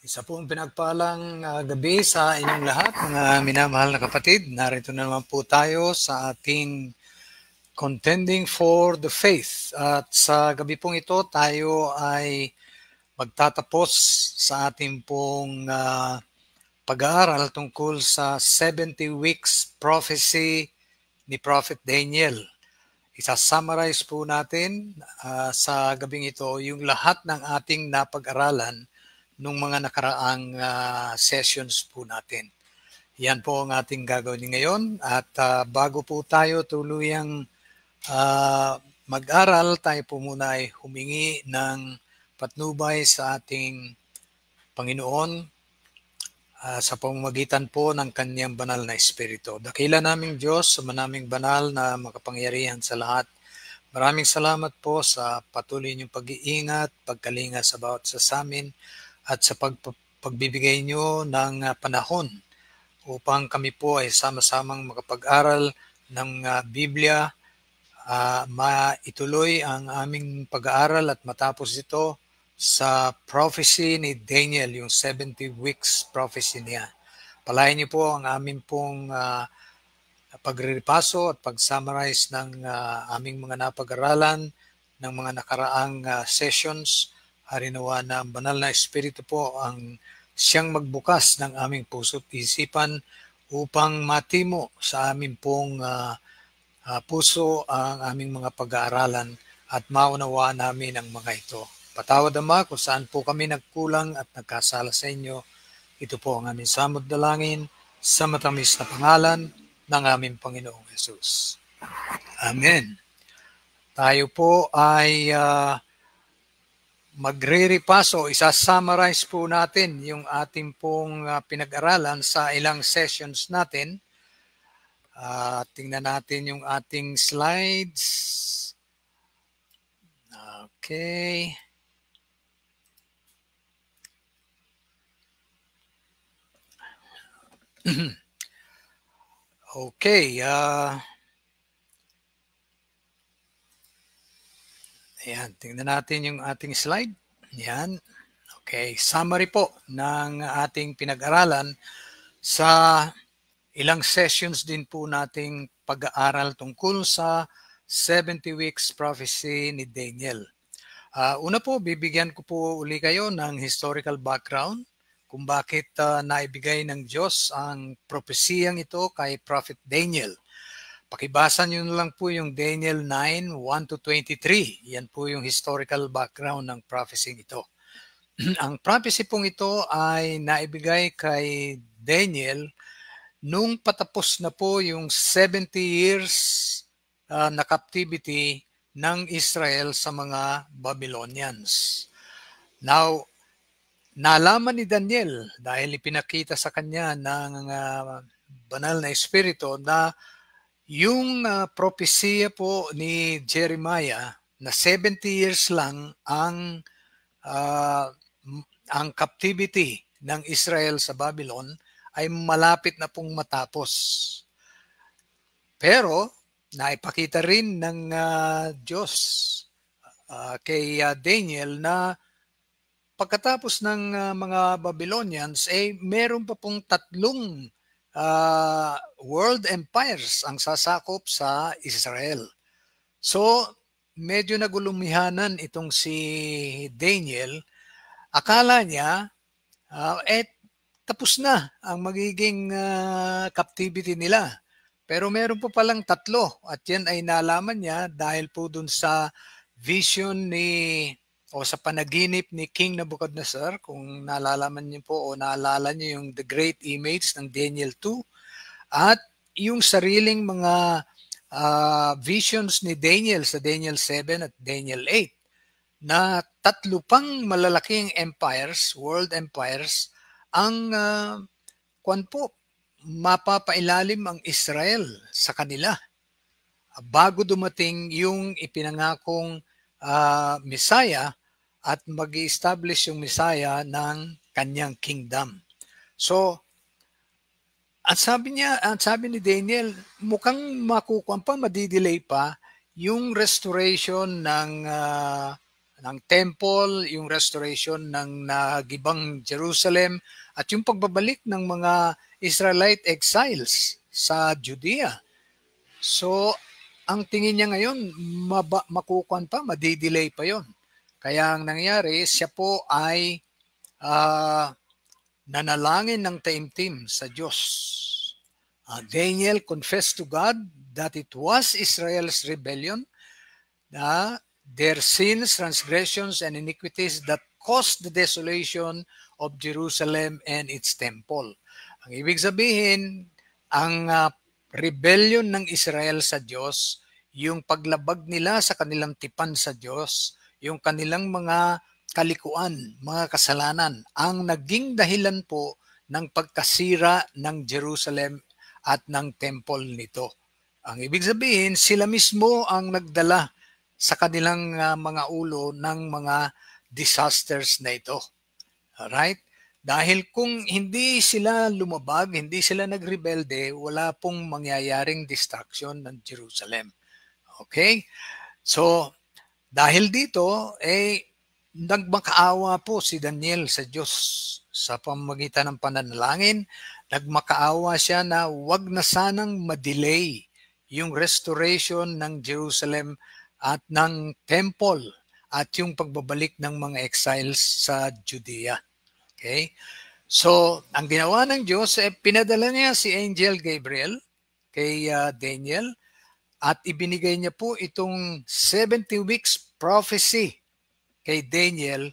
Isa pong pinagpalang gabi sa inyong lahat, mga minamahal na kapatid. Narito na naman po tayo sa ating Contending for the Faith. At sa gabi pong ito, tayo ay magtatapos sa ating pong pag-aaral tungkol sa 70 weeks prophecy ni Prophet Daniel. Isa-summarize po natin sa gabing ito yung lahat ng ating napag-aralan nung mga nakaraang sessions po natin. Yan po ang ating gagawin ngayon at bago po tayo tuluyang mag-aral, tayo po muna ay humingi ng patnubay sa ating Panginoon sa pamamagitan po ng Kanyang banal na Espiritu. Dakila naming Diyos, manaming banal na makapangyarihan sa lahat. Maraming salamat po sa patuloy niyong pag-iingat, pagkalinga sa bawat sa amin, at sa pagbibigay nyo ng panahon upang kami po ay sama-samang makapag-aral ng Biblia, maituloy ang aming pag-aaral at matapos ito sa prophecy ni Daniel, yung 70 weeks prophecy niya. Palayan niyo po ang aming pong pagre-repaso at pag-summarize ng aming mga napag-aralan ng mga nakaraang sessions. Harinawa na ang banal na Espiritu po ang siyang magbukas ng aming puso't isipan upang matimo sa aming pong puso ang aming mga pag-aaralan at maunawa namin ang mga ito. Patawad Ama kung saan po kami nagkulang at nagkasala sa inyo. Ito po ang aming samod dalangin sa matamis na pangalan ng aming Panginoong Jesus. Amen. Tayo po ay magre-repaso, isa-summarize po natin yung ating pong pinag-aralan sa ilang sessions natin. Tingnan natin yung ating slides. Okay. Okay. Ayan, tingnan natin yung ating slide. Ayan. Okay, summary po ng ating pinag-aralan sa ilang sessions din po nating pag-aaral tungkol sa 70 weeks prophecy ni Daniel. Una po, bibigyan ko po uli kayo ng historical background kung bakit naibigay ng Diyos ang propesiyang ito kay Prophet Daniel. Pakibasa nyo na lang po yung Daniel 9, 1-23. Yan po yung historical background ng prophecy ito. Ang prophecy pong ito ay naibigay kay Daniel nung patapos na po yung 70 years na captivity ng Israel sa mga Babylonians. Now, nalaman ni Daniel dahil ipinakita sa kanya ng banal na espiritu na yung propesya po ni Jeremiah na 70 years lang ang captivity ng Israel sa Babylon ay malapit na pong matapos. Pero naipakita rin ng Diyos kay Daniel na pagkatapos ng mga Babylonians, meron pa pong tatlong world empires ang sasakop sa Israel. So, medyo nagulumihanan itong si Daniel. Akala niya, tapos na ang magiging captivity nila. Pero meron pa palang tatlo at yan ay nalaman niya dahil po dun sa vision o sa panaginip ni King Nebuchadnezzar, kung naalalaman niyo po o naalala niyo yung The Great Image ng Daniel 2 at yung sariling mga visions ni Daniel sa Daniel 7 at Daniel 8 na tatlo pang malalaking empires, world empires, ang mapapailalim ang Israel sa kanila bago dumating yung ipinangakong Messiah at mag-i-establish yung Messiah ng kanyang kingdom. So, at sabi ni Daniel, mukhang makukuha pa, madidelay pa yung restoration ng temple, yung restoration ng nagibang Jerusalem, at yung pagbabalik ng mga Israelite exiles sa Judea. So, ang tingin niya ngayon, makukuhan pa, madidelay pa yon. Kaya ang nangyari, siya po ay nanalangin ng taimtim sa Diyos. Daniel confessed to God that it was Israel's rebellion, their sins, transgressions, and iniquities that caused the desolation of Jerusalem and its temple. Ang ibig sabihin, ang rebellion ng Israel sa Diyos, yung paglabag nila sa kanilang tipan sa Diyos, yung kanilang mga kalikuan, mga kasalanan, ang naging dahilan po ng pagkasira ng Jerusalem at ng temple nito. Ang ibig sabihin, sila mismo ang nagdala sa kanilang mga ulo ng mga disasters na ito. Alright? Dahil kung hindi sila lumabag, hindi sila nagrebelde, wala pong mangyayaring destruction ng Jerusalem. Okay? So, dahil dito, nagmakaawa po si Daniel sa Diyos sa pamamagitan ng pananalangin. Nagmakaawa siya na wag na sanang madelay yung restoration ng Jerusalem at ng temple at yung pagbabalik ng mga exiles sa Judea. Okay? So, ang ginawa ng Diyos, pinadala niya si Angel Gabriel kay Daniel at ibinigay niya po itong 70 weeks prophecy kay Daniel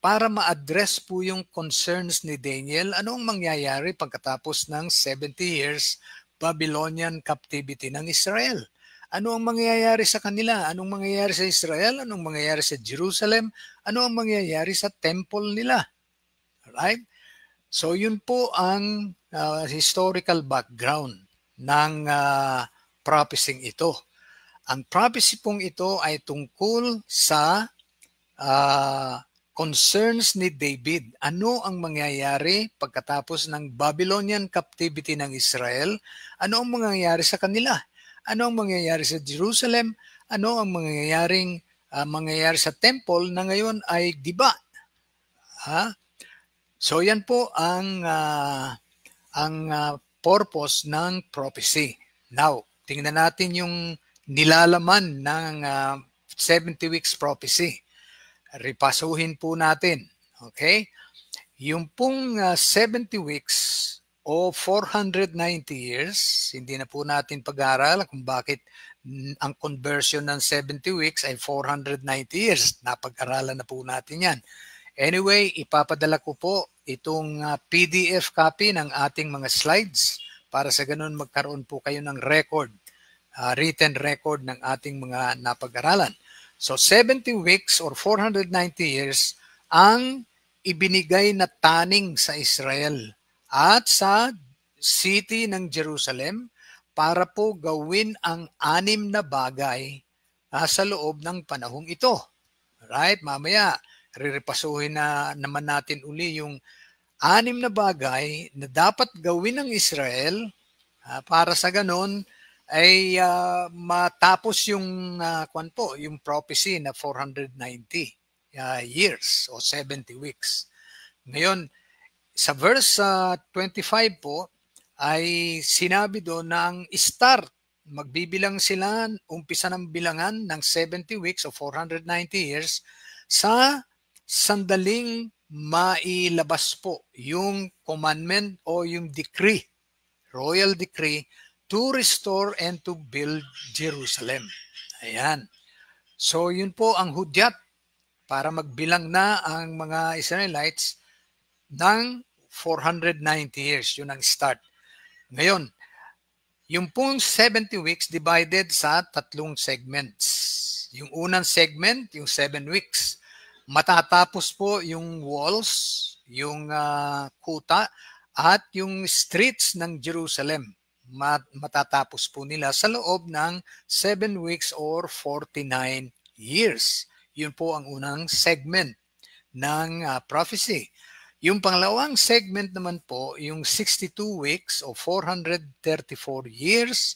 para ma-address po yung concerns ni Daniel. Anong mangyayari pagkatapos ng 70 years Babylonian captivity ng Israel? Ano ang mangyayari sa kanila? Anong mangyayari sa Israel? Anong mangyayari sa Jerusalem? Ano ang mangyayari sa temple nila? Alright? So yun po ang historical background ng prophecy ito. Ang prophecy pong ito ay tungkol sa concerns ni David. Ano ang mangyayari pagkatapos ng Babylonian captivity ng Israel? Ano ang mangyayari sa kanila? Ano ang mangyayari sa Jerusalem? Ano ang mangyayari sa temple na ngayon ay giba? So yan po ang purpose ng prophecy. Now, tingnan natin yung nilalaman ng 70 weeks prophecy. Ripasuhin po natin. Okay? Yung pong 70 weeks o 490 years, hindi na po natin pag-aaral kung bakit ang conversion ng 70 weeks ay 490 years. Napag-aralan na po natin yan. Anyway, ipapadala ko po itong PDF copy ng ating mga slides para sa ganun magkaroon po kayo ng record, written record ng ating mga napag-aralan. So 70 weeks or 490 years ang ibinigay na taning sa Israel at sa city ng Jerusalem para po gawin ang 6 na bagay sa loob ng panahong ito. Right? Mamaya, rirepasuhin na naman natin uli yung 6 na bagay na dapat gawin ng Israel para sa ganon ay matapos yung yung prophecy na 490 years o 70 weeks. Ngayon, sa verse 25 po ay sinabi doon na ang start, magbibilang sila, umpisa ng bilangan ng 70 weeks o 490 years sa sandaling mailabas po yung commandment o yung decree, royal decree to restore and to build Jerusalem. Ayan. So yun po ang hudyat para magbilang na ang mga Israelites ng 490 years. Yun ang start. Ngayon, yung pong 70 weeks divided sa 3 segments. Yung unang segment, yung 7 weeks. Matatapos po yung walls, yung kuta, at yung streets ng Jerusalem. Matatapos po nila sa loob ng 7 weeks or 49 years. Yun po ang unang segment ng prophecy. Yung pangalawang segment naman po, yung 62 weeks o 434 years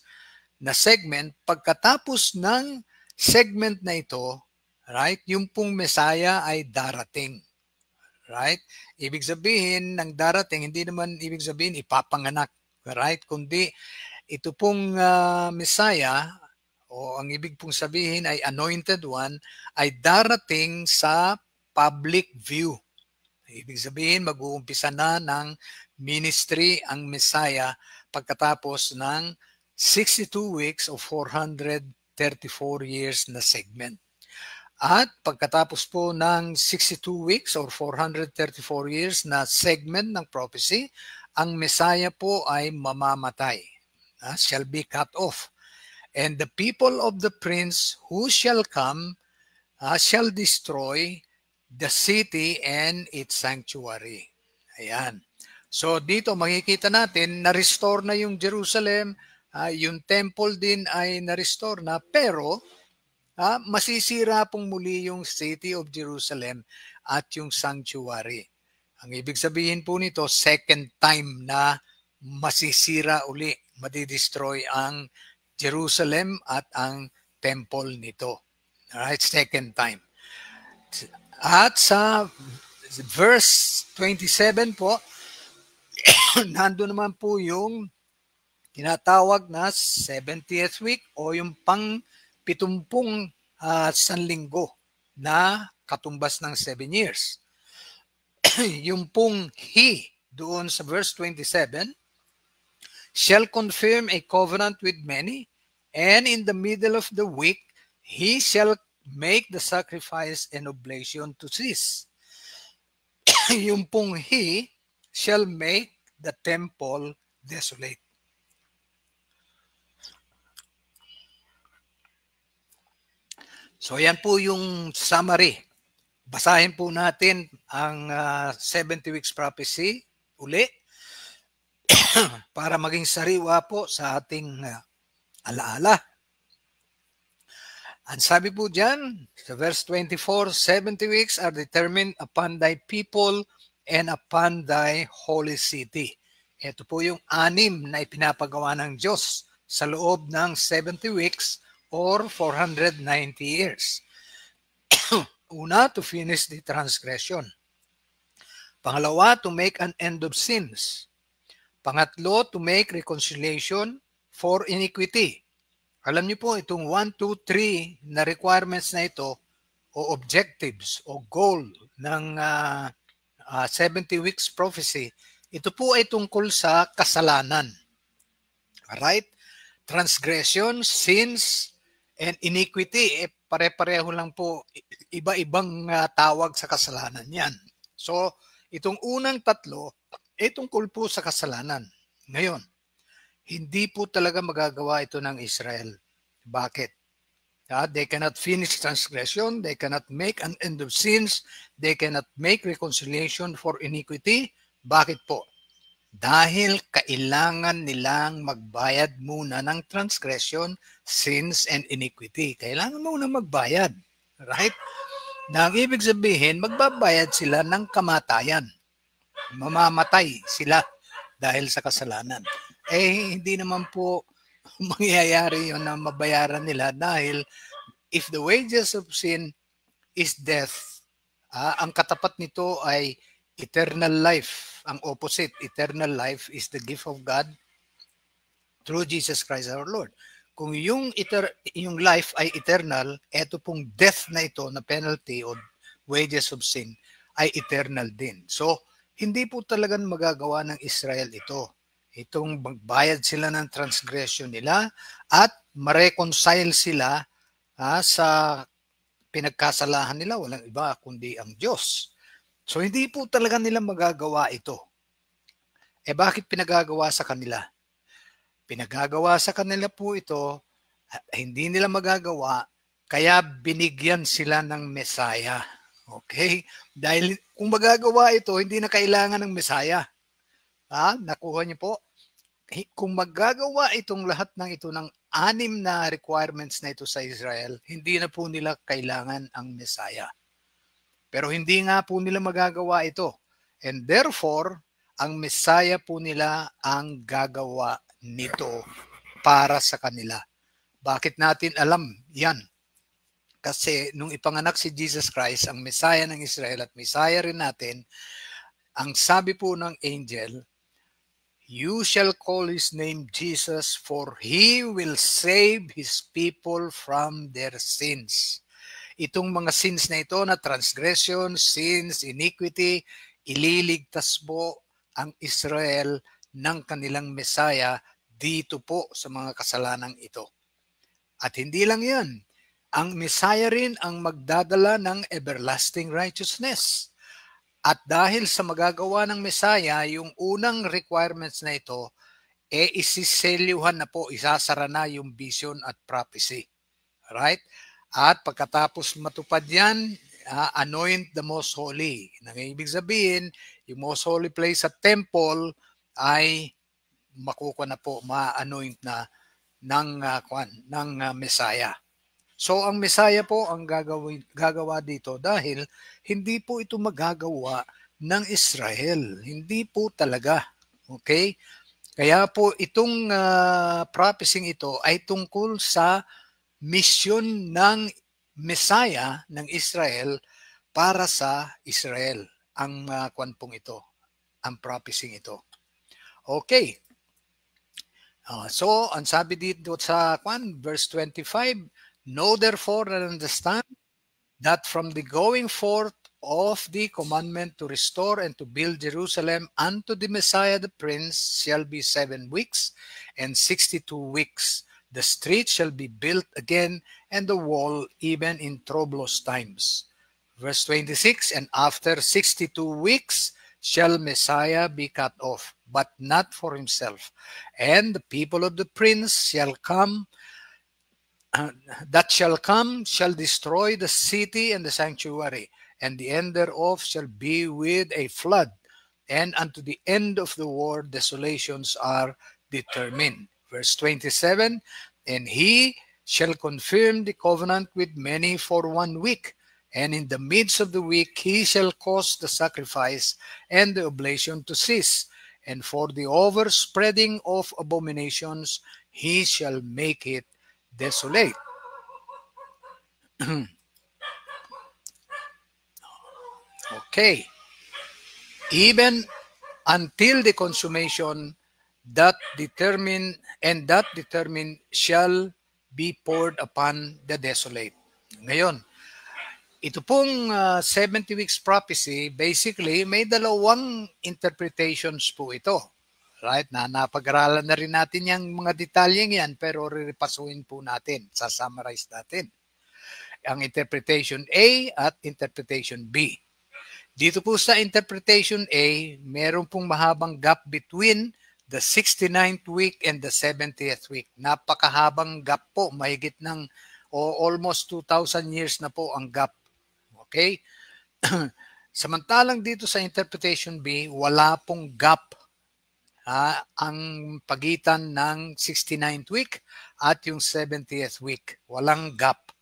na segment, pagkatapos ng segment na ito, right, yung pong Messiah ay darating. Right? Ibig sabihin ng darating, hindi naman ibig sabihin ipapanganak. Right? Kundi ito pong Messiah, o ang ibig pong sabihin ay anointed one, ay darating sa public view. Ibig sabihin, mag-uumpisa na ng ministry ang Messiah pagkatapos ng 62 weeks o 434 years na segment. At pagkatapos po ng 62 weeks or 434 years na segment ng prophecy, ang Messiah po ay mamamatay. Shall be cut off. And the people of the prince who shall come shall destroy the city and its sanctuary. Ayan. So dito makikita natin na-restore na yung Jerusalem, yung temple din ay na-restore na, pero masisira pong muli yung city of Jerusalem at yung sanctuary. Ang ibig sabihin po nito, second time na masisira uli, madidestroy ang Jerusalem at ang temple nito. Alright, second time. At sa verse 27 po, nando naman po yung tinatawag na 70th week o yung pang-70 sanlinggo na katumbas ng 7 years. Yung pong he doon sa verse 27, shall confirm a covenant with many, and in the middle of the week, he shall make the sacrifice and oblation to cease. Yung pong he shall make the temple desolate. So yan po yung summary. Basahin po natin ang 70 weeks prophecy uli para maging sariwa po sa ating alaala. Ang sabi po dyan, sa verse 24, 70 weeks are determined upon thy people and upon thy holy city. Ito po yung 6 na ipinapagawa ng Diyos sa loob ng 70 weeks or 490 years. Una, to finish the transgression. Pangalawa, to make an end of sins. Pangatlo, to make reconciliation for iniquity. Alam niyo po, itong 1, 2, 3 na requirements na ito o objectives o goal ng 70 weeks prophecy, ito po ay tungkol sa kasalanan. Alright? Transgression, sins, and iniquity, pare-pareho lang po, iba-ibang tawag sa kasalanan yan. So, itong unang tatlo, tungkol po sa kasalanan. Ngayon, hindi po talaga magagawa ito ng Israel. Bakit? They cannot finish transgression, they cannot make an end of sins, they cannot make reconciliation for iniquity. Bakit po? Dahil kailangan nilang magbayad muna ng transgression, sins, and iniquity. Kailangan muna magbayad. Right? Na ang ibig sabihin, magbabayad sila ng kamatayan. Mamamatay sila dahil sa kasalanan. Hindi naman po mangyayari yun na mabayaran nila dahil if the wages of sin is death, ang katapat nito ay eternal life. Ang opposite, eternal life is the gift of God through Jesus Christ our Lord. Kung yung life ay eternal, eto pong death na ito na penalty o wages of sin ay eternal din. So, hindi po talagang magagawa ng Israel ito. Itong magbayad sila ng transgression nila at ma-reconcile sila sa pinagkasalahan nila. Walang iba kundi ang Diyos. So hindi po talaga nila magagawa ito. Bakit pinagagawa sa kanila? Pinagagawa sa kanila po ito, hindi nila magagawa, kaya binigyan sila ng Messiah. Okay? Dahil kung magagawa ito, hindi na kailangan ng Messiah. Nakuha niyo po? Kung magagawa itong lahat ng ito ng 6 na requirements na ito sa Israel, hindi na po nila kailangan ang Messiah. Pero hindi nga po nila magagawa ito. And therefore, ang Messiah po nila ang gagawa nito para sa kanila. Bakit natin alam yan? Kasi nung ipanganak si Jesus Christ, ang Messiah ng Israel at Messiah rin natin, ang sabi po ng angel, "You shall call his name Jesus, for he will save his people from their sins." Itong mga sins na ito na transgression, sins, iniquity, ililigtas po ang Israel ng kanilang Messiah dito po sa mga kasalanang ito. At hindi lang yan, ang Messiah rin ang magdadala ng everlasting righteousness. At dahil sa magagawa ng Messiah, yung unang requirements na ito, isiselyuhan na po, isasara na yung vision at prophecy. Right? At pagkatapos matupad yan, anoint the most holy. Nang ibig sabihin, yung most holy place sa temple ay makukuha na po, ma-anoint na ng Messiah. So ang Messiah po ang gagawa dito dahil hindi po ito magagawa ng Israel. Hindi po talaga. Okay? Kaya po itong prophecy ito ay tungkol sa mission ng Messiah ng Israel para sa Israel. Ang kwanpong ito, ang prophecy ito. Okay. So, ang sabi dito sa verse 25, "Know therefore and understand that from the going forth of the commandment to restore and to build Jerusalem unto the Messiah the Prince shall be 7 weeks and 62 weeks. The street shall be built again and the wall even in troublous times." Verse 26, "And after 62 weeks shall Messiah be cut off, but not for himself. And the people of the prince shall come, that shall come, shall destroy the city and the sanctuary, and the end thereof shall be with a flood. And unto the end of the world desolations are determined." Verse 27, "And he shall confirm the covenant with many for 1 week. And in the midst of the week he shall cause the sacrifice and the oblation to cease. And for the overspreading of abominations he shall make it desolate." Okay. "Even until the consummation that determined shall be poured upon the desolate." Ngayon, ito pong 70 weeks prophecy, basically, may dalawang interpretations po ito. Right? Napag-aralan na rin natin yung mga detalyeng yan, pero rirepasuin po natin, sasummarize natin. Ang interpretation A at interpretation B. Dito po sa interpretation A, meron pong mahabang gap between the 69th week and the 70th week. Napakahabang gap po, mahigit ng almost 2,000 years na po ang gap. Okay? Samantalang dito sa interpretation B, wala pong gap ang pagitan ng 69th week at yung 70th week. Walang gap.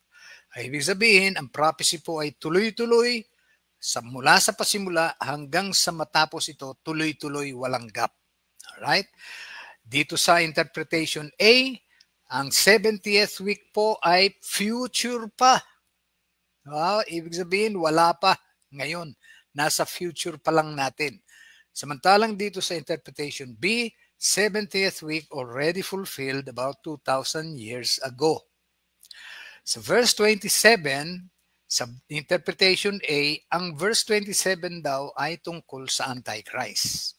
Ay, ibig sabihin, ang prophecy po ay tuloy-tuloy mula sa pasimula hanggang sa matapos ito, tuloy-tuloy, walang gap. Alright? Dito sa interpretation A, ang 70th week po ay future pa. Ibig sabihin, wala pa ngayon. Nasa future pa lang natin. Samantalang dito sa interpretation B, 70th week already fulfilled about 2,000 years ago. Sa verse 27, sa interpretation A, ang verse 27 daw ay tungkol sa Antichrist.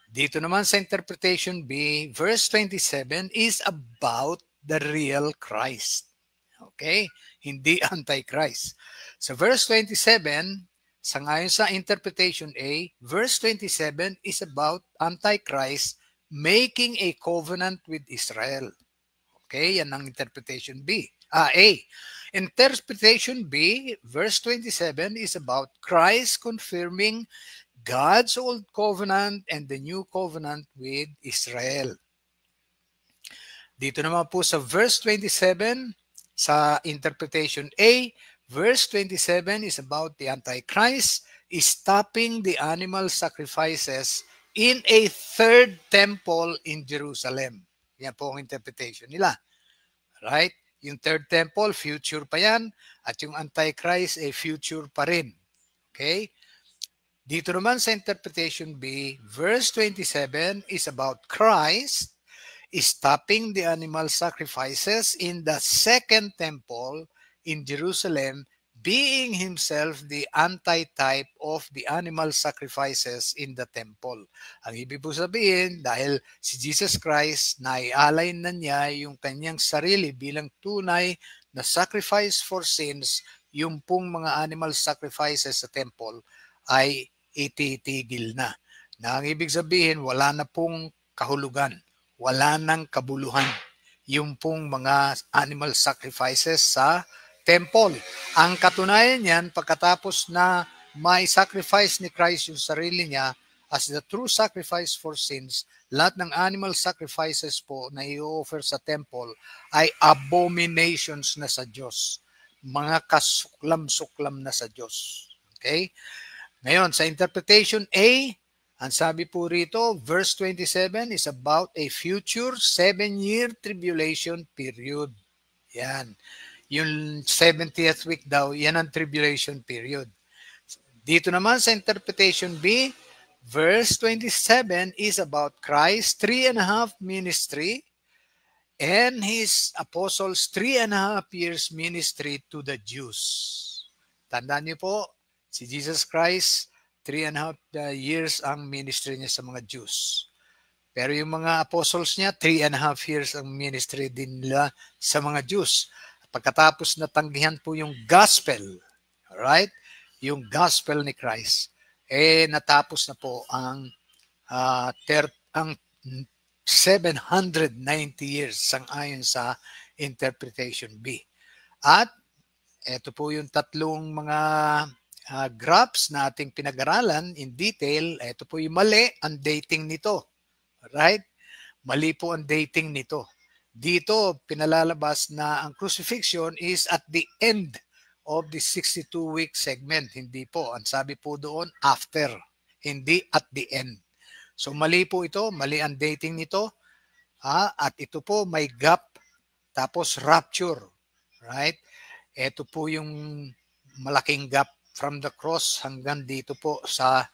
Dito naman sa interpretation B, verse 27 is about the real Christ. Okay? Hindi Antichrist. Sa verse 27, sangayon sa interpretation A, verse 27 is about Antichrist making a covenant with Israel. Okay? Yan ang interpretation B. A. Interpretation B, verse 27 is about Christ confirming God's old covenant and the new covenant with Israel. Dito naman po sa verse 27, sa interpretation A, verse 27 is about the Antichrist stopping the animal sacrifices in a third temple in Jerusalem. Yan po ang interpretation nila. Right? Yung third temple, future pa yan. At yung Antichrist, future pa rin. Okay? Dito naman sa interpretation B, verse 27 is about Christ stopping the animal sacrifices in the second temple in Jerusalem, being himself the anti-type of the animal sacrifices in the temple. Ang ibig po sabihin, dahil si Jesus Christ, naialay na niya yung kanyang sarili bilang tunay na sacrifice for sins, yung pong mga animal sacrifices sa temple ay ititigil na. Na ang ibig sabihin, wala na pong kahulugan, wala nang kabuluhan yung pong mga animal sacrifices sa temple. Ang katunayan niyan, pagkatapos na may sacrifice ni Christ yung sarili niya as the true sacrifice for sins, lahat ng animal sacrifices po na i-offer sa temple ay abominations na sa Diyos. Mga kasuklam-suklam na sa Diyos. Okay? Ngayon, sa interpretation A, ang sabi po rito, verse 27 is about a future 7-year tribulation period. Yan. Yung 70th week daw, yan ang tribulation period. Dito naman sa interpretation B, verse 27 is about Christ's 3.5 ministry and his apostles' 3.5 years ministry to the Jews. Tandaan niyo po, si Jesus Christ, 3.5 years ang ministry niya sa mga Jews. Pero yung mga apostles niya, 3.5 years ang ministry din nila sa mga Jews. Pagkatapos natanggihan po yung gospel, alright? Yung gospel ni Christ, natapos na po ang 790 years sang-ayon sa interpretation B. At ito po yung tatlong mga graphs na ating pinag-aralan in detail. Ito po yung mali, ang dating nito. Right? Mali po ang dating nito. Dito, pinalalabas na ang crucifixion is at the end of the 62-week segment. Hindi po. Ang sabi po doon, after. Hindi at the end. So mali po ito. Mali ang dating nito. At ito po, may gap. Tapos rapture. Right? Ito po yung malaking gap from the cross hanggang dito po sa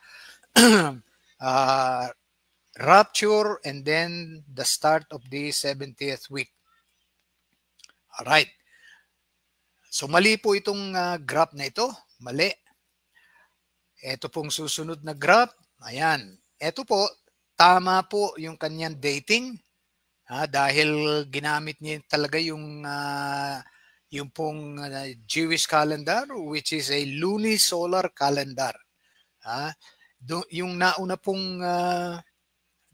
rapture and then the start of the 70th week. Alright. So mali po itong graph na ito. Mali. Ito pong susunod na graph. Ayan. Ito po, tama po yung kanyang dating. Dahil ginamit niya talaga yung pong Jewish calendar, which is a lunisolar calendar. Yung nauna pong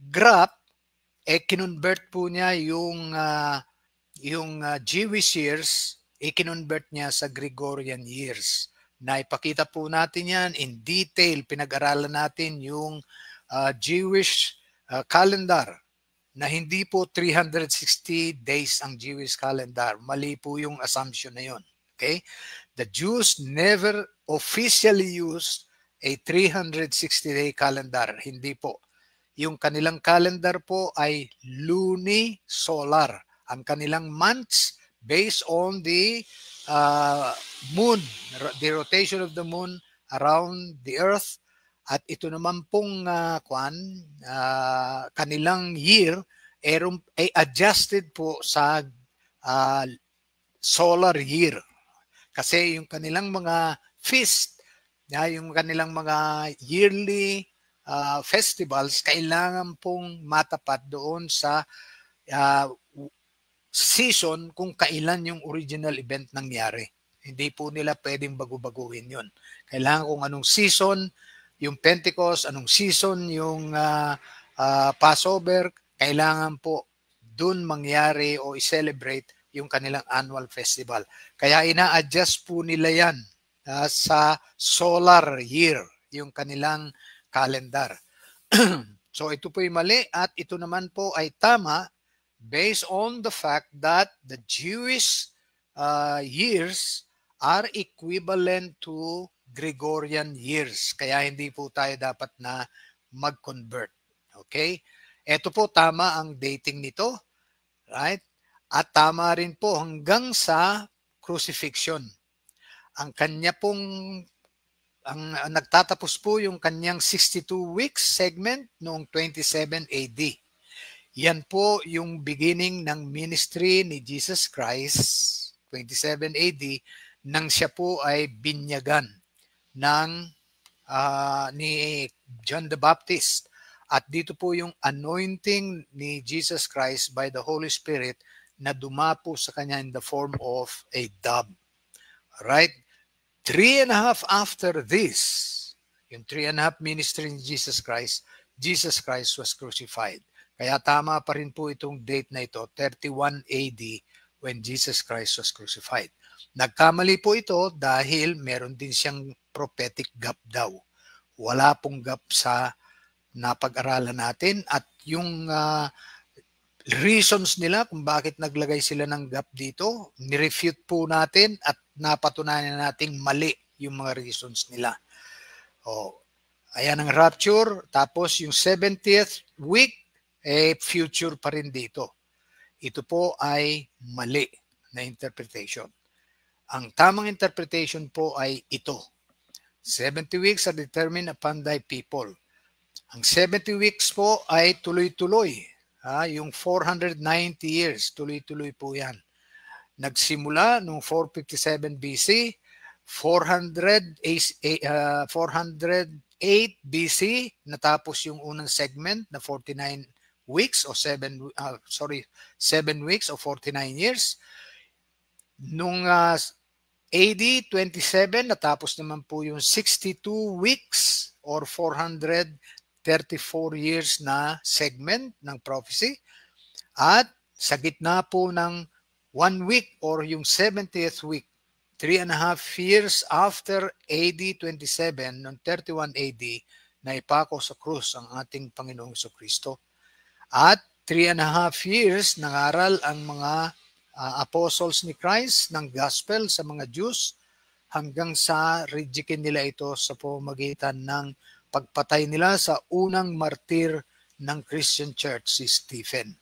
graph, kinonvert po niya yung Jewish years, kinonvert niya sa Gregorian years. Naipakita po natin yan in detail. Pinag-aralan natin yung Jewish calendar na hindi po 360 days ang Jewish calendar. Mali po yung assumption na yun. Okay? The Jews never officially used a 360-day calendar. Hindi po. Yung kanilang calendar po ay lunisolar. Ang kanilang months based on the moon, the rotation of the moon around the earth. At ito naman pong kanilang year ay adjusted po sa solar year. Kasi yung kanilang mga feast, yung kanilang mga yearly festivals, kailangan pong matapat doon sa season kung kailan yung original event nangyari. Hindi po nila pwedeng bago-baguhin yun. Kailangan kung anong season, yung Pentecost, anong season, yung Passover, kailangan po dun mangyari o i-celebrate yung kanilang annual festival. Kaya ina-adjust po nila yan sa solar year, yung kanilang calendar. So ito po yung mali at ito naman po ay tama based on the fact that the Jewish years are equivalent to Gregorian years. Kaya hindi po tayo dapat na mag-convert. Okay? Ito po tama ang dating nito. Right? At tama rin po hanggang sa crucifixion. Ang kanya pong nagtatapos po yung kanyang 62 weeks segment noong 27 AD. Yan po yung beginning ng ministry ni Jesus Christ, 27 AD, nang siya po ay binyagan ng ni John the Baptist. At dito po yung anointing ni Jesus Christ by the Holy Spirit na dumapo sa kanya in the form of a dove. Right? 3.5 after this, yung 3.5 ministry ni Jesus Christ was crucified. Kaya tama pa rin po itong date na ito, 31 AD, when Jesus Christ was crucified. Nagkamali po ito dahil meron din siyang prophetic gap daw. Wala pong gap sa napag-aralan natin at yung reasons nila kung bakit naglagay sila ng gap dito, nirefute po natin at napatunayan nating mali yung mga reasons nila. Ayan ang rapture, tapos yung 70th week, future pa rin dito. Ito po ay mali na interpretation. Ang tamang interpretation po ay ito. 70 weeks are determined upon thy people. Ang 70 weeks po ay tuloy-tuloy. Yung 490 years, tuloy-tuloy po yan. Nagsimula noong 457 BC, 408 BC, natapos yung unang segment na 49 weeks o 7 weeks o 49 years. Nung AD 27, natapos naman po yung 62 weeks or 434 years na segment ng prophecy. At sa gitna po ng 1 week or yung 70th week, 3.5 years after AD 27, noong 31 AD, na ipako sa krus ang ating Panginoong Jesucristo. At 3.5 years nangaral ang mga apostles ni Christ ng gospel sa mga Jews hanggang sa rejectin nila ito sa pamamagitan ng pagpatay nila sa unang martir ng Christian Church, si Stephen.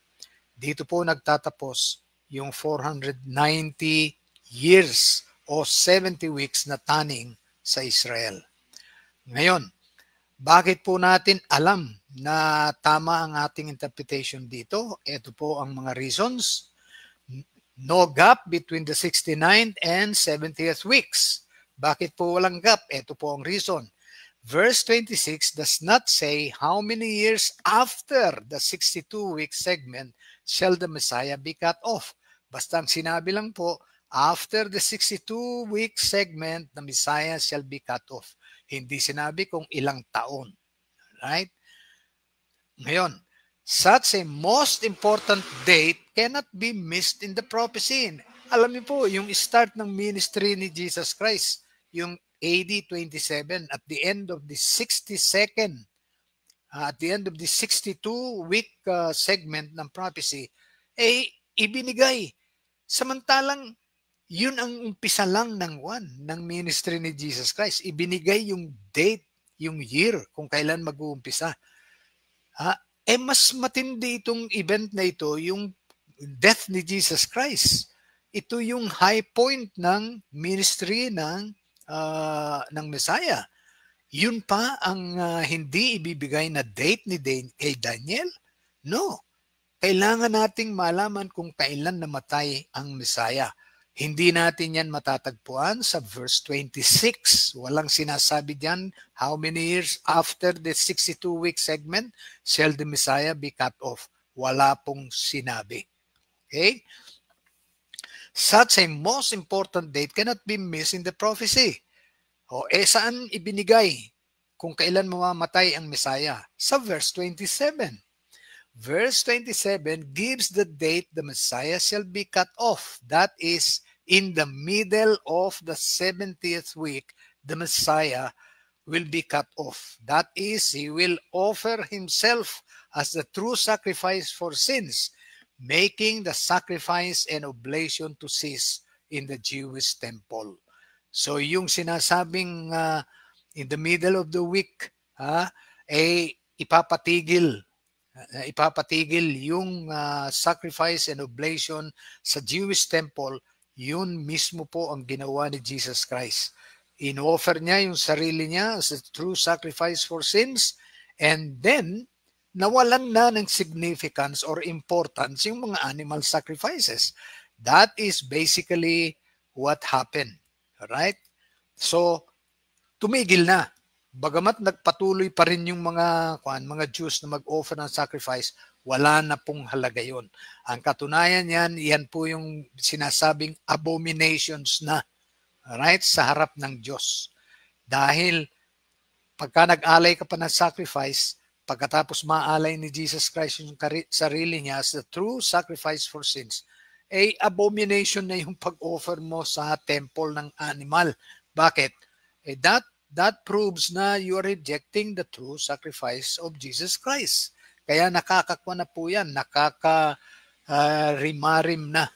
Dito po nagtatapos yung 490 years o 70 weeks na taning sa Israel. Ngayon, bakit po natin alam na tama ang ating interpretation dito? Ito po ang mga reasons. No gap between the 69th and 70th weeks. Bakit po walang gap? Ito po ang reason. Verse 26 does not say how many years after the 62-week segment shall the Messiah be cut off. Basta ang sinabi lang po, after the 62-week segment, the Messiah shall be cut off. Hindi sinabi kung ilang taon. Right? Ngayon, such a most important date cannot be missed in the prophecy. Alam niyo po, yung start ng ministry ni Jesus Christ, yung AD 27, at the end of the 62nd, at the end of the 62-week segment ng prophecy, ibinigay. Samantalang, yun ang umpisa lang ng ministry ni Jesus Christ. Ibinigay yung date, yung year, kung kailan mag-uumpisa. Mas matindi itong event na ito, yung death ni Jesus Christ. Ito yung high point ng ministry ng Messiah. Yun pa ang hindi ibibigay na date ni kay Daniel? No. Kailangan nating malaman kung kailan namatay ang Messiah. Hindi natin yan matatagpuan sa verse 26. Walang sinasabi diyan how many years after the 62-week segment shall the Messiah be cut off. Wala pong sinabi. Okay? Such a most important date cannot be missed in the prophecy. Saan ibinigay kung kailan mamamatay ang Messiah? Sa verse 27. Verse 27 gives the date the Messiah shall be cut off. That is, in the middle of the 70th week, the Messiah will be cut off. That is, he will offer himself as the true sacrifice for sins, making the sacrifice and oblation to cease in the Jewish temple. So yung sinasabing in the middle of the week, ipapatigil ipapatigil yung sacrifice and oblation sa Jewish temple, yun mismo po ang ginawa ni Jesus Christ. In-offer niya yung sarili niya as a true sacrifice for sins, and then nawalan na ng significance or importance yung mga animal sacrifices. That is basically what happened. Alright? So, tumigil na. Bagamat nagpatuloy pa rin yung mga Jews na mag-offer ng sacrifice, wala na pong halaga yun. Ang katunayan yan po yung sinasabing abominations na, right, sa harap ng Diyos. Dahil pagka nag-alay ka pa ng sacrifice, pagkatapos maalay ni Jesus Christ yung sarili niya as the true sacrifice for sins, abomination na yung pag-offer mo sa temple ng animal. Bakit? That proves na you are rejecting the true sacrifice of Jesus Christ. Kaya nakakakwa na po yan, nakaka-rimarim na,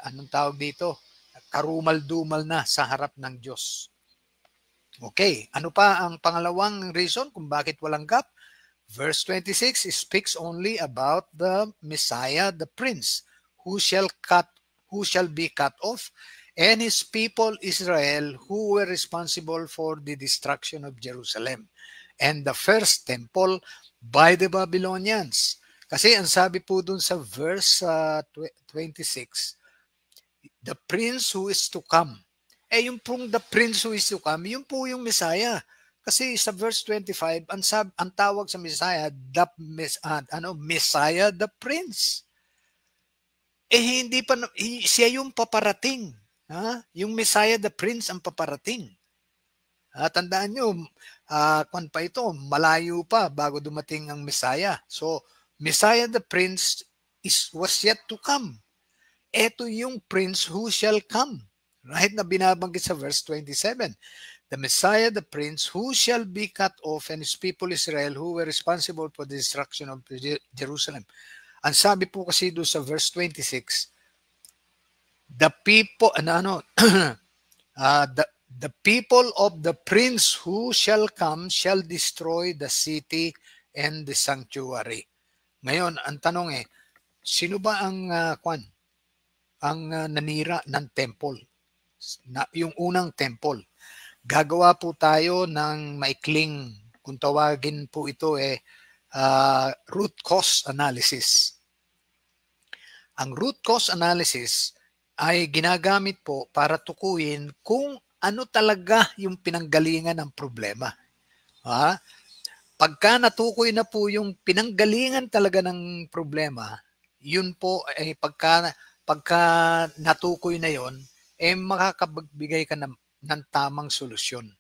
anong tawag dito? Karumal-dumal na sa harap ng Diyos. Okay, ano pa ang pangalawang reason kung bakit walang gap? Verse 26 speaks only about the Messiah, the Prince, who shall be cut off, and his people Israel, who were responsible for the destruction of Jerusalem and the first temple by the Babylonians. Kasi ang sabi po dun sa verse 26, the prince who is to come. Yung pong the prince who is to come, yun po yung Messiah. Kasi sa verse 25, ang tawag sa Messiah, Messiah the Prince. Hindi pa, siya yung paparating. Yung Messiah the Prince ang paparating. Tandaan nyo, kung pa ito, malayo pa bago dumating ang Messiah. So, Messiah the Prince was yet to come. Ito yung Prince who shall come. Right, na binabanggit sa verse 27. The Messiah, the Prince, who shall be cut off, and his people Israel, who were responsible for the destruction of Jerusalem. Ang sabi po kasi doon sa verse 26, the people, the people of the Prince who shall come shall destroy the city and the sanctuary. Ngayon, ang tanong sino ba ang nanira ng temple? Yung unang temple. Gagawa po tayo ng maikling, kung tawagin po ito root cause analysis. Ang root cause analysis ay ginagamit po para tukuyin kung ano talaga yung pinanggalingan ng problema. Pagka natukoy na po yung pinanggalingan talaga ng problema, yun po ay pagka natukoy na yon, makakapagbigay ka ng tamang solusyon.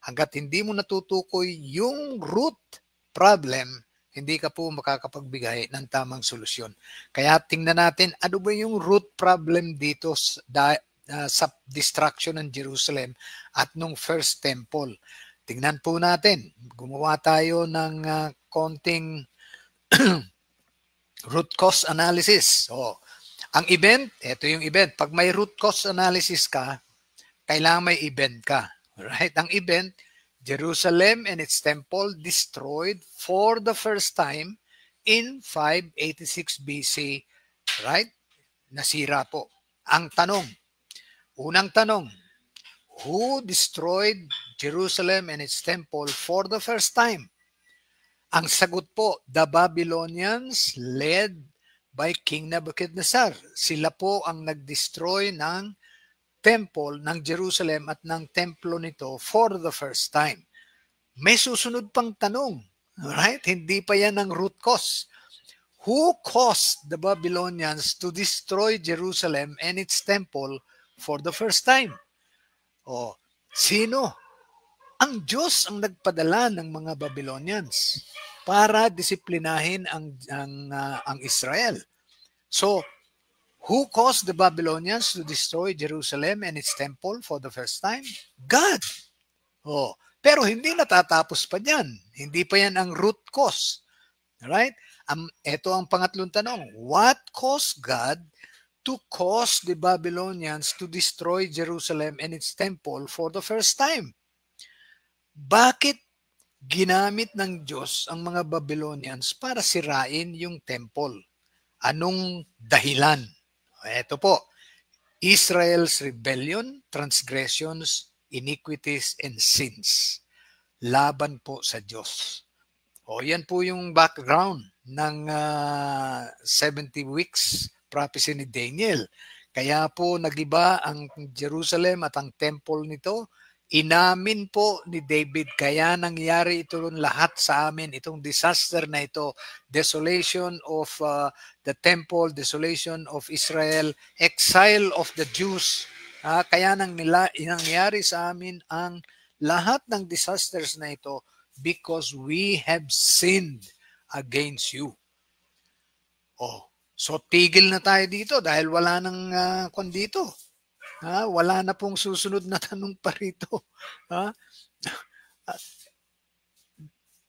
Hanggat hindi mo natutukoy yung root problem, hindi ka po makakapagbigay ng tamang solusyon. Kaya tingnan natin, ano ba yung root problem dito sa destruction ng Jerusalem at nung first temple. Tingnan po natin, gumawa tayo ng konting root cause analysis. Ang event, ito yung event. Pag may root cause analysis ka, kailangan may event ka. Right? Ang event, Jerusalem and its temple destroyed for the first time in 586 BC. Right? Nasira po. Ang tanong, unang tanong, who destroyed Jerusalem and its temple for the first time? Ang sagot po, the Babylonians led by King Nebuchadnezzar. Sila po ang nag-destroy ng temple ng Jerusalem at ng templo nito for the first time. May susunod pang tanong, right? Hindi pa yan ang root cause. Who caused the Babylonians to destroy Jerusalem and its temple for the first time? Sino? Ang Diyos ang nagpadala ng mga Babylonians para disiplinahin ang Israel. So, who caused the Babylonians to destroy Jerusalem and its temple for the first time? God. Pero hindi natatapos pa diyan. Hindi pa yan ang root cause. Right? Ito ang pangatlong tanong. What caused God to cause the Babylonians to destroy Jerusalem and its temple for the first time? Bakit ginamit ng Diyos ang mga Babylonians para sirain yung temple. Anong dahilan? Ito po, Israel's rebellion, transgressions, iniquities, and sins. Laban po sa Diyos. O yan po yung background ng 70 weeks prophecy ni Daniel. Kaya po nagiba ang Jerusalem at ang temple nito. Inamin po ni David, kaya nangyari ito lahat sa amin, itong disaster na ito, desolation of the temple, desolation of Israel, exile of the Jews. Kaya nangyari sa amin ang lahat ng disasters na ito because we have sinned against you. Oh, so tigil na tayo dito dahil wala nang kwan dito. Wala na pong susunod na tanong pa rito.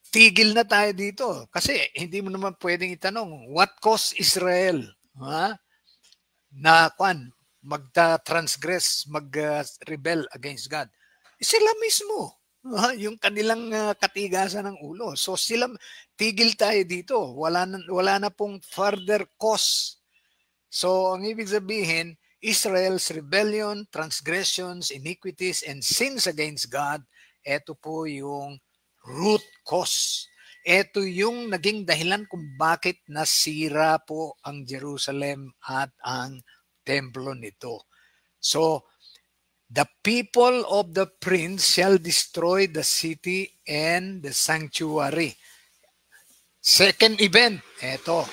Tigil na tayo dito. Kasi hindi mo naman pwedeng itanong, what caused Israel na magta-transgress, mag-rebel against God? Sila mismo. Yung kanilang katigasan ng ulo. So sila, tigil tayo dito. Wala na pong further cause. So ang ibig sabihin, Israel's rebellion, transgressions, iniquities, and sins against God, ito po yung root cause. Ito yung naging dahilan kung bakit nasira po ang Jerusalem at ang templo nito. So, the people of the prince shall destroy the city and the sanctuary. Second event, ito.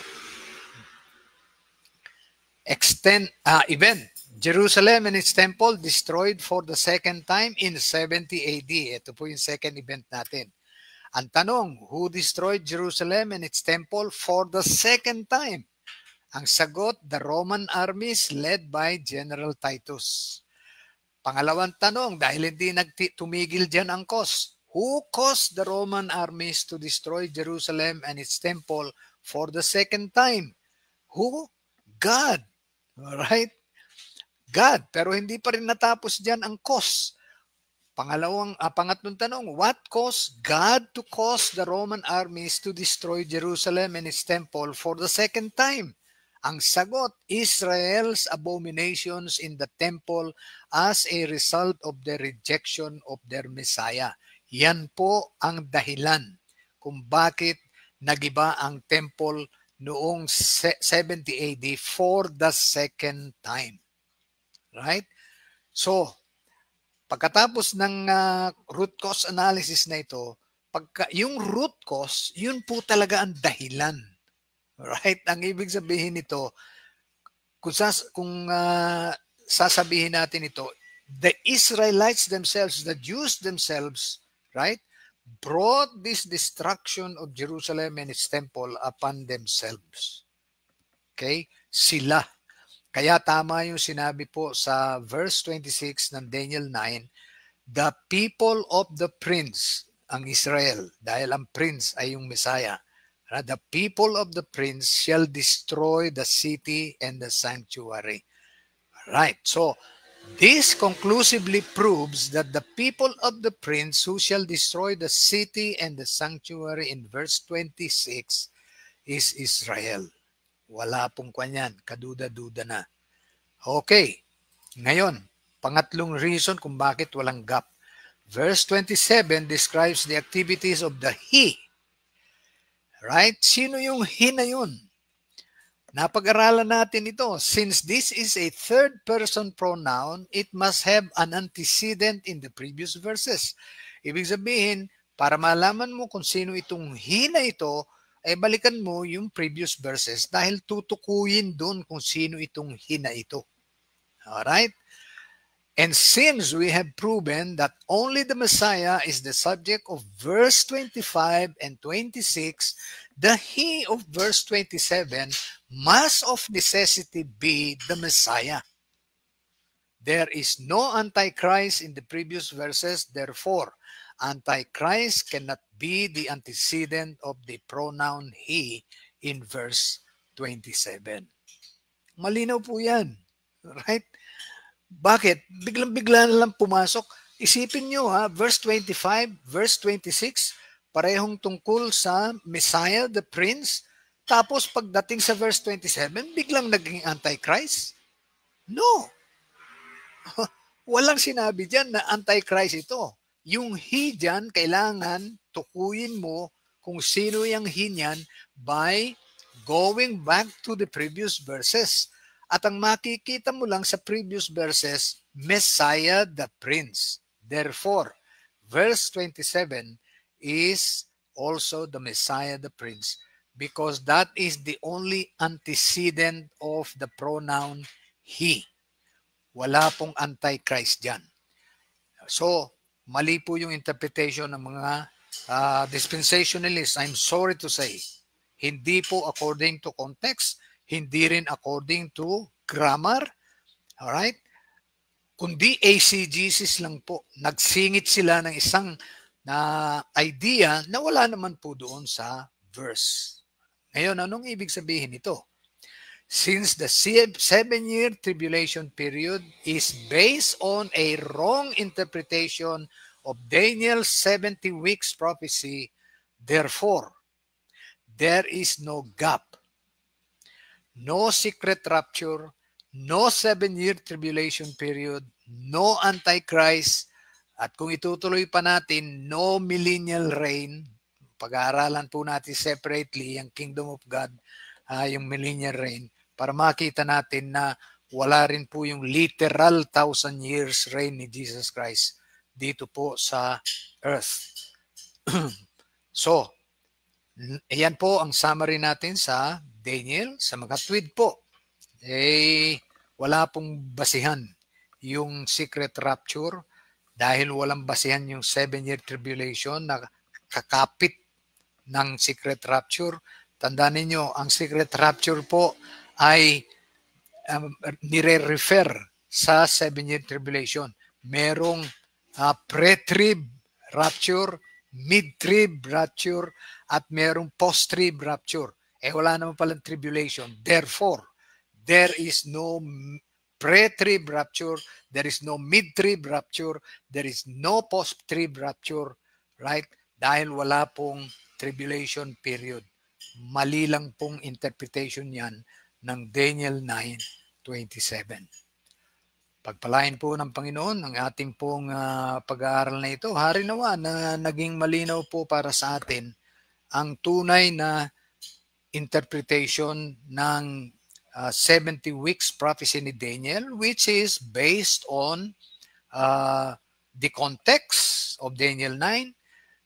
Event. Jerusalem and its temple destroyed for the second time in 70 AD. Ito po yung second event natin. Ang tanong, who destroyed Jerusalem and its temple for the second time? Ang sagot, the Roman armies led by General Titus. Pangalawang tanong, dahil hindi tumigil dyan ang cause, who caused the Roman armies to destroy Jerusalem and its temple for the second time? Who? God. Alright? God. Pero hindi pa rin natapos dyan ang cause. Pangatlong tanong, what caused God to cause the Roman armies to destroy Jerusalem and its temple for the second time? Ang sagot, Israel's abominations in the temple as a result of the rejection of their Messiah. Yan po ang dahilan kung bakit nagiba ang temple noong 70 AD for the second time. Right? So, pagkatapos ng root cause analysis na ito, yung root cause, yun po talaga ang dahilan. Right? Ang ibig sabihin nito, kung sasabihin natin ito, the Israelites themselves, the Jews themselves, right, brought this destruction of Jerusalem and its temple upon themselves. Okay? Sila. Kaya tama yung sinabi po sa verse 26 ng Daniel 9, the people of the prince, ang Israel, dahil ang prince ay yung Messiah, the people of the prince shall destroy the city and the sanctuary. Right. So, this conclusively proves that the people of the prince who shall destroy the city and the sanctuary in verse 26 is Israel. Wala pong kanyan. Kaduda-duda na. Okay. Ngayon, pangatlong reason kung bakit walang gap. Verse 27 describes the activities of the he. Right? Sino yung he na yun? Napag-aralan natin ito. Since this is a third-person pronoun, it must have an antecedent in the previous verses. Ibig sabihin, para malaman mo kung sino itong he na ito, ay balikan mo yung previous verses dahil tutukuyin doon kung sino itong he na ito. Alright? And since we have proven that only the Messiah is the subject of verse 25 and 26, the he of verse 27 must of necessity be the Messiah. There is no Antichrist in the previous verses, therefore, Antichrist cannot be the antecedent of the pronoun he in verse 27. Malinaw po yan. Right? Bakit? Biglang-bigla na lang pumasok. Isipin nyo verse 25, verse 26, parehong tungkol sa Messiah, the Prince. Tapos pagdating sa verse 27, biglang naging Antichrist? No. Walang sinabi dyan na Antichrist ito. Yung he dyan, kailangan tukuyin mo kung sino yung he niyan by going back to the previous verses. At ang makikita mo lang sa previous verses, Messiah the Prince. Therefore, verse 27 is also the Messiah the Prince because that is the only antecedent of the pronoun he. Wala pong Antichrist dyan. So, mali po yung interpretation ng mga dispensationalists. I'm sorry to say, hindi po according to context, hindi rin according to grammar, alright? Kundi ACGCs lang po. Nagsingit sila ng isang idea na wala naman po doon sa verse. Ngayon, anong ibig sabihin ito? Since the 7-year tribulation period is based on a wrong interpretation of Daniel's 70 weeks prophecy, therefore, there is no gap, no secret rapture, no 7-year tribulation period, no Antichrist, at kung itutuloy pa natin, no millennial reign. Pag-aaralan po natin separately ang Kingdom of God, yung millennial reign, para makita natin na wala rin po yung literal 1,000 years reign ni Jesus Christ dito po sa earth. So, ayan po ang summary natin sa Daniel. Sa mga tweet po, wala pong basihan yung secret rapture dahil walang basihan yung 7-year tribulation na kakapit ng secret rapture. Tandaan ninyo, ang secret rapture po ay nire-refer sa 7-year tribulation. Merong pre-trib rapture, mid-trib rapture, at merong post-trib rapture. Wala naman palang tribulation. Therefore, there is no pre-trib rapture, there is no mid-trib rapture, there is no post-trib rapture, right? Dahil wala pong tribulation period. Mali lang pong interpretation yan ng Daniel 9:27. Pagpalain po ng Panginoon ang ating pong pag-aaral na ito. Hari nawa na naging malinaw po para sa atin ang tunay na interpretation ng 70 weeks prophecy ni Daniel, which is based on the context of Daniel 9,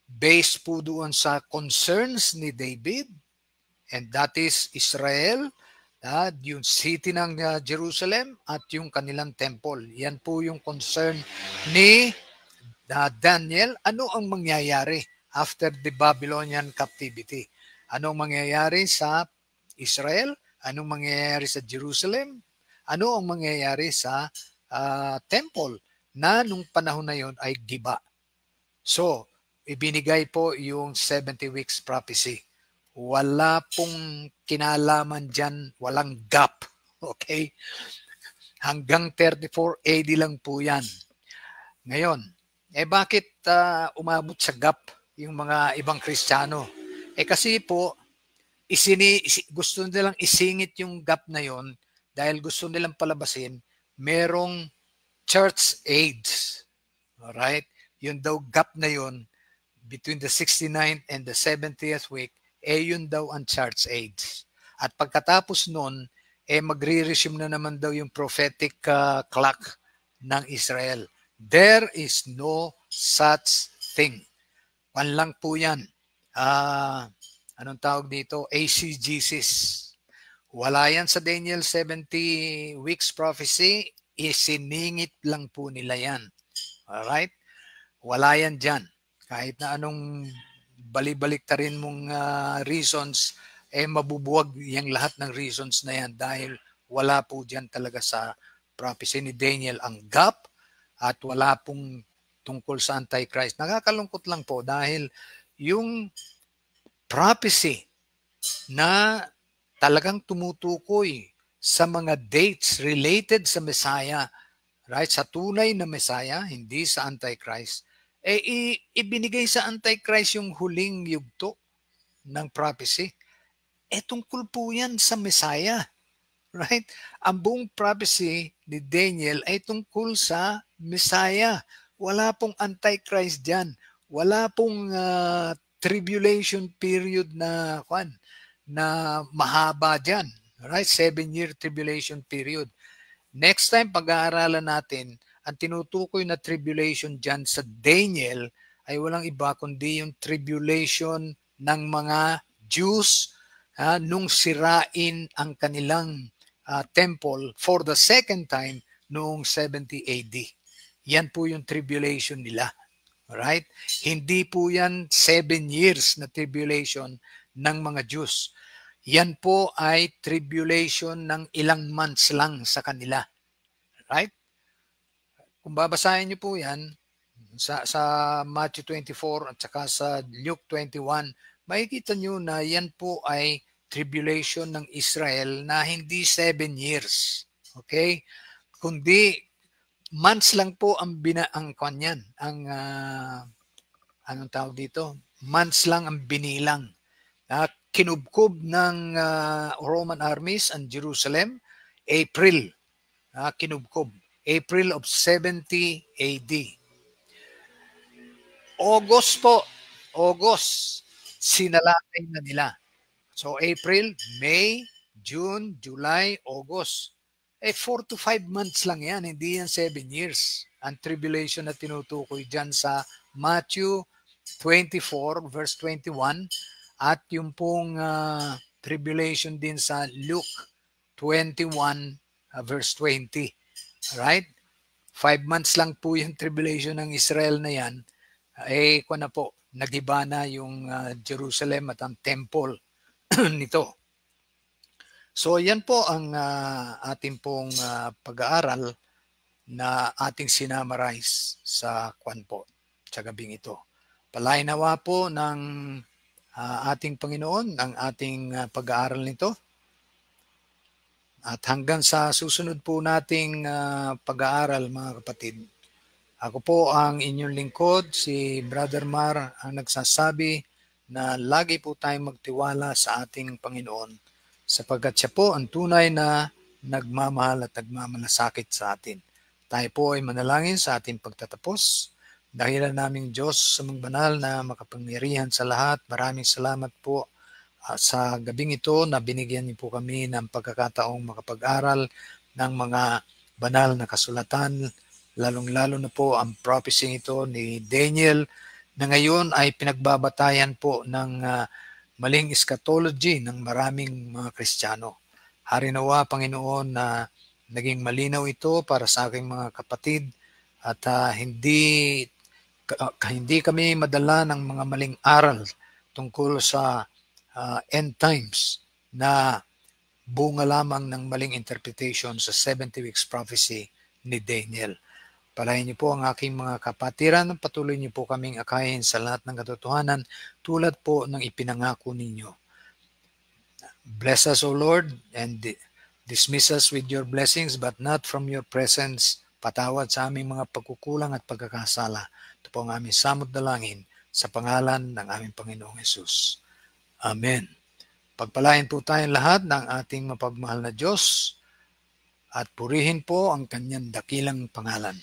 based po doon sa concerns ni David, and that is Israel, yung city ng Jerusalem at yung kanilang temple. Yan po yung concern ni Daniel. Ano ang mangyayari after the Babylonian captivity? Anong mangyayari sa Israel? Anong mangyayari sa Jerusalem? Ano ang mangyayari sa temple na nung panahon na yon ay giba? So, ibinigay po yung 70 weeks prophecy. Wala pong kinalaman dyan, walang gap. Okay? Hanggang 34 AD lang po yan. Ngayon, bakit umabot sa gap yung mga ibang Kristiyano? Kasi po, gusto nilang isingit yung gap na yon dahil gusto nilang palabasin, merong church age. Alright? Yun daw gap na yon between the 69th and the 70th week, yun daw ang church age. At pagkatapos nun, magre-resume na naman daw yung prophetic clock ng Israel. There is no such thing. Panlang po yan. Anong tawag dito? ACGCs. Wala yan sa Daniel 70 weeks prophecy. Isiningit lang po nila yan. Alright? Wala yan dyan. Kahit na anong balik-baliktarin mong reasons, mabubuwag yung lahat ng reasons na yan dahil wala po dyan talaga sa prophecy ni Daniel ang gap at wala pong tungkol sa Antichrist. Nakakalungkot lang po dahil yung prophecy na talagang tumutukoy sa mga dates related sa Messiah, right? Sa tunay na Messiah, hindi sa Antichrist, ibinigay sa Antichrist yung huling yugto ng prophecy. Tungkol po yan sa Messiah. Right? Ang buong prophecy ni Daniel ay tungkol sa Messiah. Wala pong Antichrist dyan. Wala pong tribulation period na mahaba dyan. Right? 7-year tribulation period. Next time, pag-aaralan natin, ang tinutukoy na tribulation dyan sa Daniel ay walang iba kundi yung tribulation ng mga Jews nung sirain ang kanilang temple for the second time noong 70 AD. Yan po yung tribulation nila. Right? Hindi po yan 7 years na tribulation ng mga Jews. Yan po ay tribulation ng ilang months lang sa kanila. Right? Kung babasahin niyo po yan sa Matthew 24 at saka sa Luke 21, makikita niyo na yan po ay tribulation ng Israel na hindi 7 years. Okay? Kundi months lang po ang kanyan, anong tawag dito? Months lang ang binilang. Kinubkob ng Roman armies ang Jerusalem, April. Kinubkob. April of 70 AD. August po. August. Sinalakay na nila. So April, May, June, July, August. 4 to 5 months lang yan. Hindi yan 7 years. Ang tribulation na tinutukoy dyan sa Matthew 24 verse 21 at yung pong tribulation din sa Luke 21 verse 20. Right? 5 months lang po yung tribulation ng Israel na yan. Kung na po, nagiba na yung Jerusalem at ang temple nito. So yan po ang ating pong pag-aaral na ating sinamarize sa kwan po sa gabing ito. Palainawa po ng ating Panginoon ang ating pag-aaral nito. At hanggang sa susunod po nating pag-aaral, mga kapatid, ako po ang inyong lingkod, si Brother Mar, ang nagsasabi na lagi po tayong magtiwala sa ating Panginoon sapagkat siya po ang tunay na nagmamahal at nagmamalasakit sa atin. Tayo po ay manalangin sa ating pagtatapos. Dahilan naming Diyos sa mga banal na makapangyarihan sa lahat. Maraming salamat po sa gabing ito na binigyan niyo po kami ng pagkakataong makapag-aral ng mga banal na kasulatan, lalong-lalo na po ang prophecy ito ni Daniel na ngayon ay pinagbabatayan po ng maling eschatology ng maraming mga Kristiyano. Harinawa, Panginoon, na naging malinaw ito para sa aking mga kapatid at hindi kami madala ng mga maling aral tungkol sa end times na bunga lamang ng maling interpretation sa 70 weeks prophecy ni Daniel. Palayan niyo po ang aking mga kapatiran. Patuloy niyo po kaming akayin sa lahat ng katotohanan tulad po ng ipinangako ninyo. Bless us, O Lord, and dismiss us with your blessings, but not from your presence. Patawad sa aming mga pagkukulang at pagkakasala. Ito po ang aming samot dalangin sa pangalan ng aming Panginoong Hesus. Amen. Pagpalain po tayong lahat ng ating mapagmahal na Diyos at purihin po ang kanyang dakilang pangalan.